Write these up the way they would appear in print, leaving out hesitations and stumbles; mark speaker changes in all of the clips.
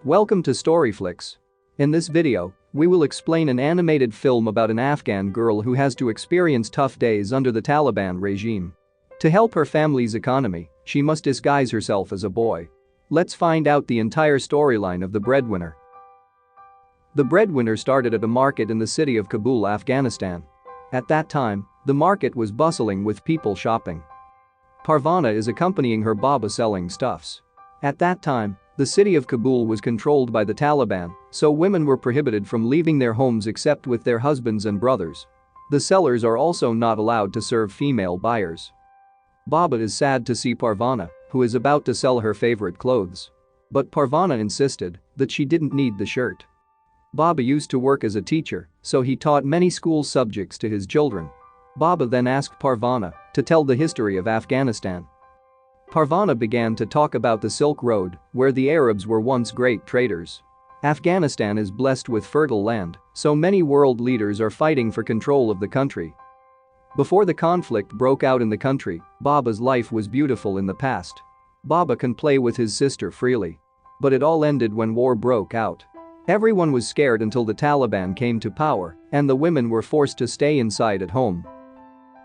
Speaker 1: Welcome to Storyflix. In this video, we will explain an animated film about an Afghan girl who has to experience tough days under the Taliban regime. To help her family's economy, she must disguise herself as a boy. Let's find out the entire storyline of The Breadwinner. The Breadwinner started at a market in the city of Kabul, Afghanistan. At that time, the market was bustling with people shopping. Parvana is accompanying her Baba selling stuffs. At that time, the city of Kabul was controlled by the Taliban, so women were prohibited from leaving their homes except with their husbands and brothers. The sellers are also not allowed to serve female buyers. Baba is sad to see Parvana, who is about to sell her favorite clothes. But Parvana insisted that she didn't need the shirt. Baba used to work as a teacher, so he taught many school subjects to his children. Baba then asked Parvana to tell the history of Afghanistan. Parvana began to talk about the Silk Road, where the Arabs were once great traders. Afghanistan is blessed with fertile land, so many world leaders are fighting for control of the country. Before the conflict broke out in the country, Baba's life was beautiful in the past. Baba can play with his sister freely. But it all ended when war broke out. Everyone was scared until the Taliban came to power, and the women were forced to stay inside at home.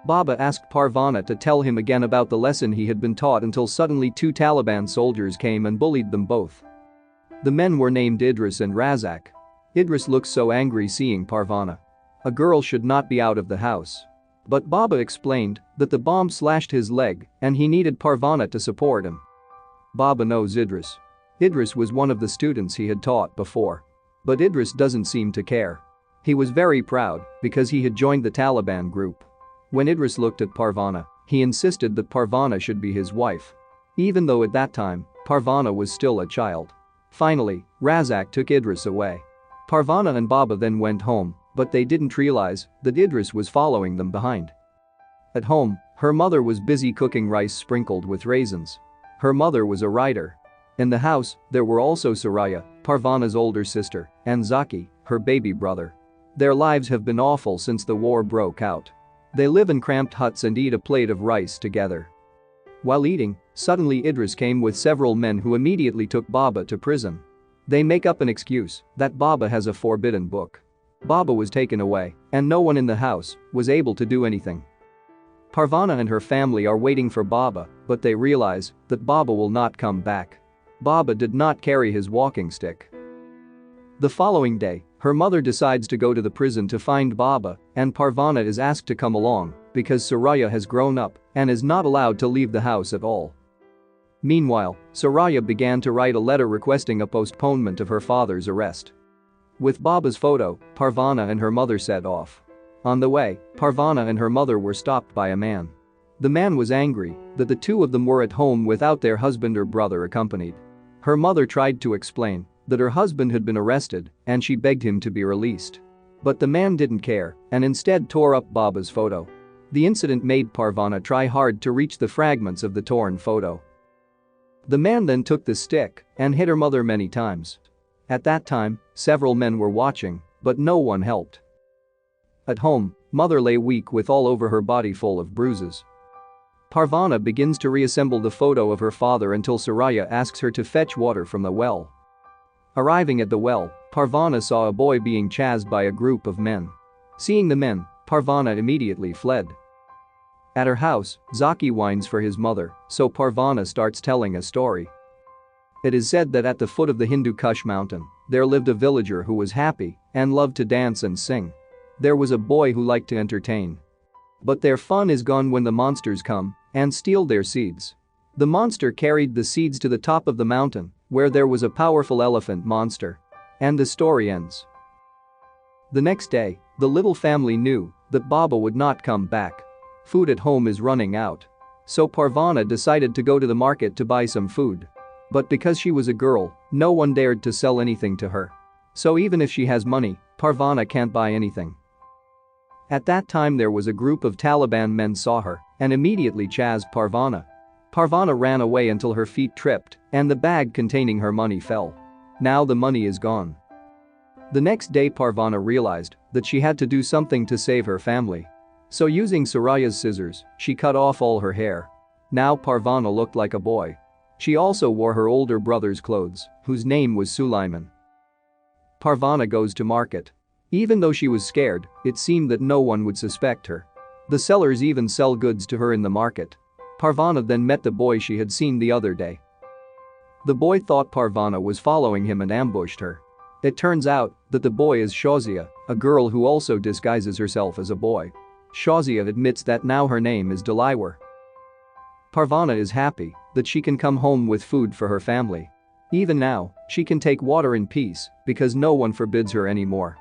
Speaker 1: Baba asked Parvana to tell him again about the lesson he had been taught until suddenly two Taliban soldiers came and bullied them both. The men were named Idris and Razak. Idris looked so angry seeing Parvana. A girl should not be out of the house. But Baba explained that the bomb slashed his leg and he needed Parvana to support him. Baba knows Idris. Idris was one of the students he had taught before. But Idris doesn't seem to care. He was very proud because he had joined the Taliban group. When Idris looked at Parvana, he insisted that Parvana should be his wife. Even though at that time, Parvana was still a child. Finally, Razak took Idris away. Parvana and Baba then went home, but they didn't realize that Idris was following them behind. At home, her mother was busy cooking rice sprinkled with raisins. Her mother was a writer. In the house, there were also Soraya, Parvana's older sister, and Zaki, her baby brother. Their lives have been awful since the war broke out. They live in cramped huts and eat a plate of rice together. While eating, suddenly Idris came with several men who immediately took Baba to prison. They make up an excuse that Baba has a forbidden book. Baba was taken away, and no one in the house was able to do anything. Parvana and her family are waiting for Baba, but they realize that Baba will not come back. Baba did not carry his walking stick. The following day, her mother decides to go to the prison to find Baba, and Parvana is asked to come along because Soraya has grown up and is not allowed to leave the house at all. Meanwhile, Soraya began to write a letter requesting a postponement of her father's arrest. With Baba's photo, Parvana and her mother set off. On the way, Parvana and her mother were stopped by a man. The man was angry that the two of them were at home without their husband or brother accompanied. Her mother tried to explain that her husband had been arrested and she begged him to be released. But the man didn't care and instead tore up Baba's photo. The incident made Parvana try hard to reach the fragments of the torn photo. The man then took the stick and hit her mother many times. At that time, several men were watching, but no one helped. At home, mother lay weak with all over her body full of bruises. Parvana begins to reassemble the photo of her father until Soraya asks her to fetch water from the well. Arriving at the well, Parvana saw a boy being chased by a group of men. Seeing the men, Parvana immediately fled. At her house, Zaki whines for his mother, so Parvana starts telling a story. It is said that at the foot of the Hindu Kush mountain, there lived a villager who was happy and loved to dance and sing. There was a boy who liked to entertain. But their fun is gone when the monsters come and steal their seeds. The monster carried the seeds to the top of the mountain, where there was a powerful elephant monster. And the story ends. The next day, the little family knew that Baba would not come back. Food at home is running out. So Parvana decided to go to the market to buy some food. But because she was a girl, no one dared to sell anything to her. So even if she has money, Parvana can't buy anything. At that time there was a group of Taliban men saw her and immediately chased Parvana. Parvana ran away until her feet tripped and the bag containing her money fell. Now the money is gone. The next day Parvana realized that she had to do something to save her family. So using Soraya's scissors, she cut off all her hair. Now Parvana looked like a boy. She also wore her older brother's clothes, whose name was Sulaiman. Parvana goes to market. Even though she was scared, it seemed that no one would suspect her. The sellers even sell goods to her in the market. Parvana then met the boy she had seen the other day. The boy thought Parvana was following him and ambushed her. It turns out that the boy is Shazia, a girl who also disguises herself as a boy. Shazia admits that now her name is Delaware. Parvana is happy that she can come home with food for her family. Even now, she can take water in peace because no one forbids her anymore.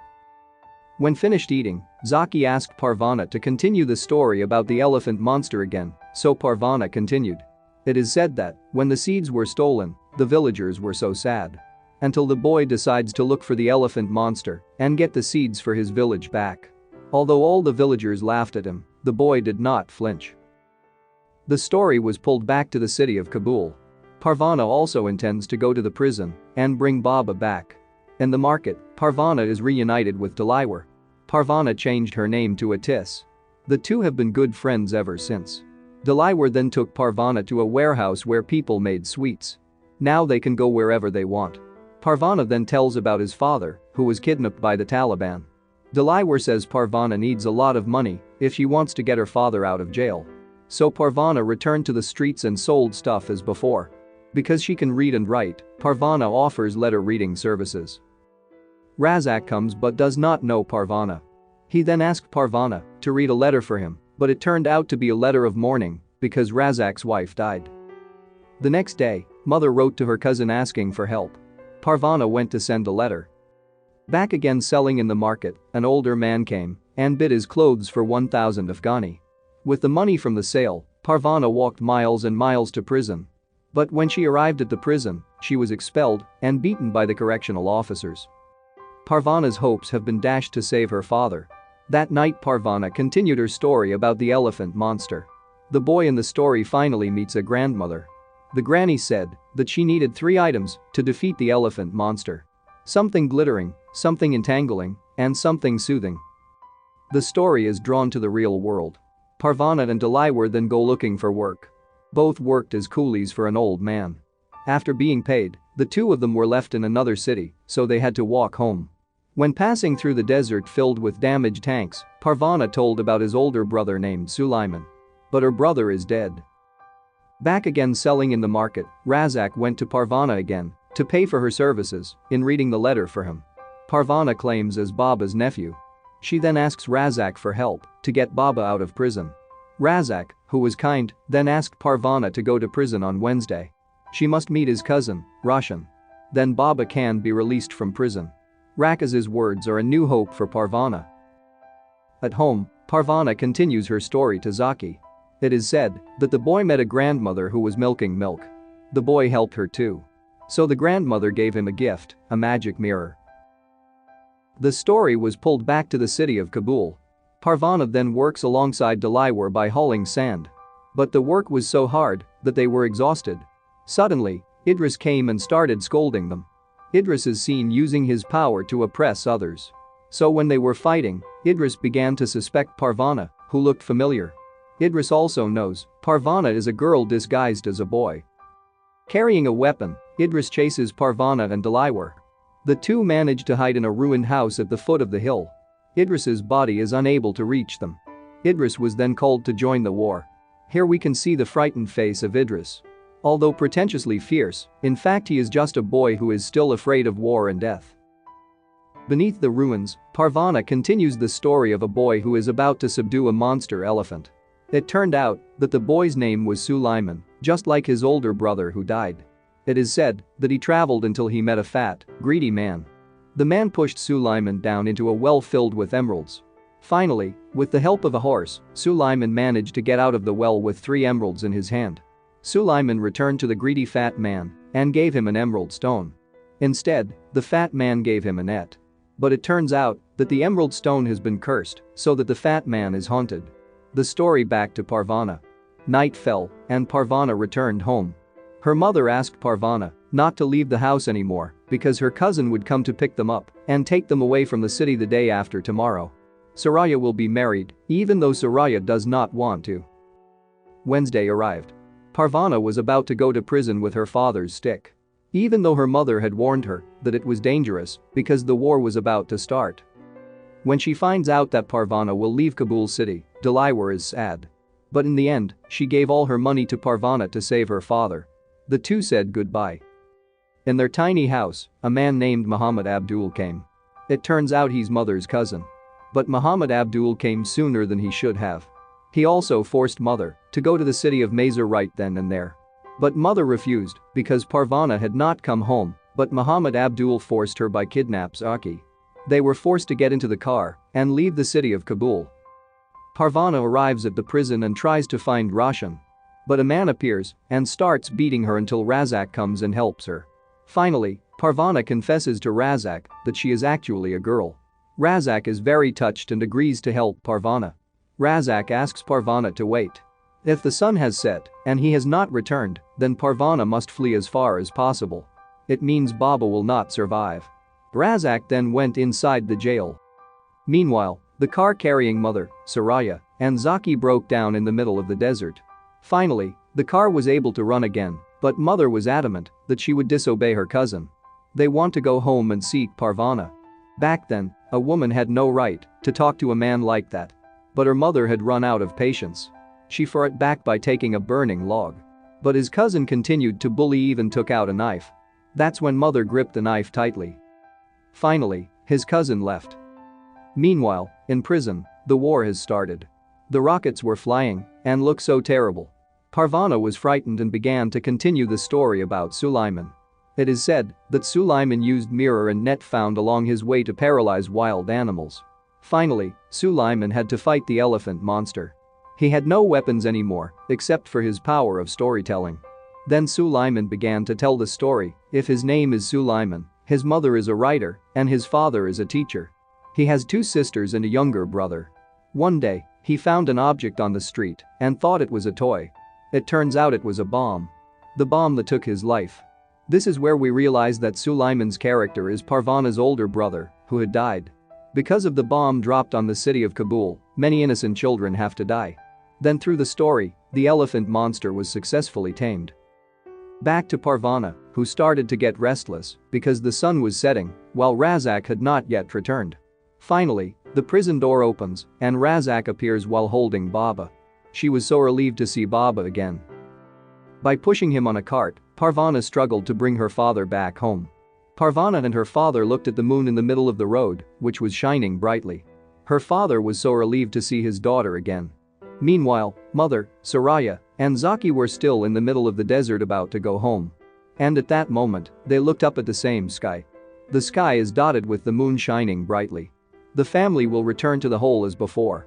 Speaker 1: When finished eating, Zaki asked Parvana to continue the story about the elephant monster again, so Parvana continued. It is said that, when the seeds were stolen, the villagers were so sad. Until the boy decides to look for the elephant monster and get the seeds for his village back. Although all the villagers laughed at him, the boy did not flinch. The story was pulled back to the city of Kabul. Parvana also intends to go to the prison and bring Baba back. In the market, Parvana is reunited with Delaware. Parvana changed her name to Atis. The two have been good friends ever since. Delaware then took Parvana to a warehouse where people made sweets. Now they can go wherever they want. Parvana then tells about his father, who was kidnapped by the Taliban. Delaware says Parvana needs a lot of money if she wants to get her father out of jail. So Parvana returned to the streets and sold stuff as before. Because she can read and write, Parvana offers letter reading services. Razak comes but does not know Parvana. He then asked Parvana to read a letter for him, but it turned out to be a letter of mourning because Razak's wife died. The next day, mother wrote to her cousin asking for help. Parvana went to send a letter. Back again selling in the market, an older man came and bid his clothes for 1,000 Afghani. With the money from the sale, Parvana walked miles and miles to prison. But when she arrived at the prison, she was expelled and beaten by the correctional officers. Parvana's hopes have been dashed to save her father. That night Parvana continued her story about the elephant monster. The boy in the story finally meets a grandmother. The granny said that she needed 3 items to defeat the elephant monster. Something glittering, something entangling, and something soothing. The story is drawn to the real world. Parvana and Delaware then go looking for work. Both worked as coolies for an old man. After being paid, the two of them were left in another city, so they had to walk home. When passing through the desert filled with damaged tanks, Parvana told about his older brother named Sulaiman. But her brother is dead. Back again selling in the market, Razak went to Parvana again to pay for her services in reading the letter for him. Parvana claims as Baba's nephew. She then asks Razak for help to get Baba out of prison. Razak, who was kind, then asked Parvana to go to prison on Wednesday. She must meet his cousin, Roshan. Then Baba can be released from prison. Rakaz's words are a new hope for Parvana. At home, Parvana continues her story to Zaki. It is said that the boy met a grandmother who was milking milk. The boy helped her too. So the grandmother gave him a gift, a magic mirror. The story was pulled back to the city of Kabul. Parvana then works alongside Delaware by hauling sand. But the work was so hard that they were exhausted. Suddenly, Idris came and started scolding them. Idris is seen using his power to oppress others. So when they were fighting, Idris began to suspect Parvana, who looked familiar. Idris also knows Parvana is a girl disguised as a boy. Carrying a weapon, Idris chases Parvana and Delaware. The two manage to hide in a ruined house at the foot of the hill. Idris's body is unable to reach them. Idris was then called to join the war. Here we can see the frightened face of Idris. Although pretentiously fierce, in fact he is just a boy who is still afraid of war and death. Beneath the ruins, Parvana continues the story of a boy who is about to subdue a monster elephant. It turned out that the boy's name was Sulaiman, just like his older brother who died. It is said that he traveled until he met a fat, greedy man. The man pushed Sulaiman down into a well filled with emeralds. Finally, with the help of a horse, Sulaiman managed to get out of the well with 3 emeralds in his hand. Sulaiman returned to the greedy fat man and gave him an emerald stone. Instead, the fat man gave him a net. But it turns out that the emerald stone has been cursed so that the fat man is haunted. The story back to Parvana. Night fell and Parvana returned home. Her mother asked Parvana not to leave the house anymore because her cousin would come to pick them up and take them away from the city the day after tomorrow. Soraya will be married, even though Soraya does not want to. Wednesday arrived. Parvana was about to go to prison with her father's stick. Even though her mother had warned her that it was dangerous because the war was about to start. When she finds out that Parvana will leave Kabul city, Deliwar is sad. But in the end, she gave all her money to Parvana to save her father. The two said goodbye. In their tiny house, a man named Muhammad Abdul came. It turns out he's mother's cousin. But Muhammad Abdul came sooner than he should have. He also forced mother to go to the city of Mazar right then and there. But mother refused because Parvana had not come home, but Muhammad Abdul forced her by kidnaps Aki. They were forced to get into the car and leave the city of Kabul. Parvana arrives at the prison and tries to find Roshan. But a man appears and starts beating her until Razak comes and helps her. Finally, Parvana confesses to Razak that she is actually a girl. Razak is very touched and agrees to help Parvana. Razak asks Parvana to wait. If the sun has set and he has not returned, then Parvana must flee as far as possible. It means Baba will not survive. Razak then went inside the jail. Meanwhile, the car carrying mother, Soraya, and Zaki broke down in the middle of the desert. Finally, the car was able to run again, but mother was adamant that she would disobey her cousin. They want to go home and seek Parvana. Back then, a woman had no right to talk to a man like that. But her mother had run out of patience. She fought back by taking a burning log. But his cousin continued to bully, even took out a knife. That's when mother gripped the knife tightly. Finally, his cousin left. Meanwhile, in prison, the war has started. The rockets were flying and looked so terrible. Parvana was frightened and began to continue the story about Sulaiman. It is said that Sulaiman used mirror and net found along his way to paralyze wild animals. Finally, Sulaiman had to fight the elephant monster. He had no weapons anymore except for his power of storytelling. Then Sulaiman began to tell the story. If his name is Sulaiman, his mother is a writer and his father is a teacher. He has 2 sisters and a younger brother. One day, he found an object on the street and thought it was a toy. It turns out it was a bomb. The bomb that took his life. This is where we realize that Sulaiman's character is Parvana's older brother, who had died. Because of the bomb dropped on the city of Kabul, many innocent children have to die. Then through the story, the elephant monster was successfully tamed. Back to Parvana, who started to get restless because the sun was setting while Razak had not yet returned. Finally, the prison door opens and Razak appears while holding Baba. She was so relieved to see Baba again. By pushing him on a cart, Parvana struggled to bring her father back home. Parvana and her father looked at the moon in the middle of the road, which was shining brightly. Her father was so relieved to see his daughter again. Meanwhile, mother, Soraya, and Zaki were still in the middle of the desert about to go home. And at that moment, they looked up at the same sky. The sky is dotted with the moon shining brightly. The family will return to the hole as before.